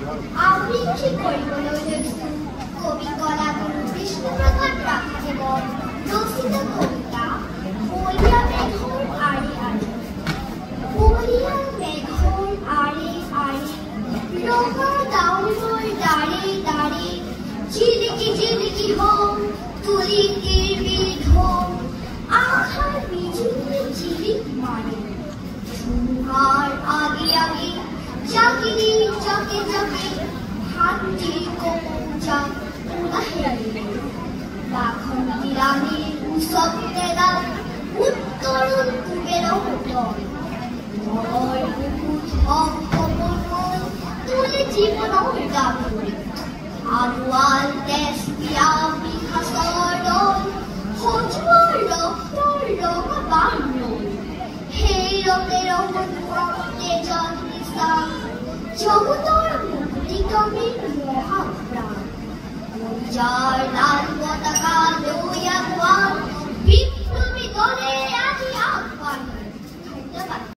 আবৃত্তি কৰিবলৈ লৈছোঁ কবি কলাগুৰু বিষ্ণুপ্ৰসাদ ৰাভাদেৱৰ ৰচিত কবিতা কুঁৱলীয়া মেঘৰ আৰে আৰে। কুঁৱলীয়া মেঘৰ আৰে আৰে ৰঙা ডাৱৰৰ দাঁৰে দাঁৰে জিলিকি জিলিকি হওঁ তুলিকিৰ বিধ হওঁ আশাৰ বিজুলী জিলিক মাৰে ধুমুহাৰ আগে আগে জাগিৰি জাকে জাকে হাতী কমৌজাক উলাহেৰিলে বাঘন্তি ৰাণীৰ উচব তেলাল উত্তৰণ কুবেৰ উত্তৰ মৰৰ বুকুত হক সপোন তুলি জীৱনৰ গাভৰি আলোৱাল তেজ পিয়া বিকাশৰ দল সজোৱাৰ ৰক্তৰ ৰঙা বান ৰৈ সেই ৰঙে ৰঙত তেজত নিচা জগতৰ মুক্তিকামীৰ মহা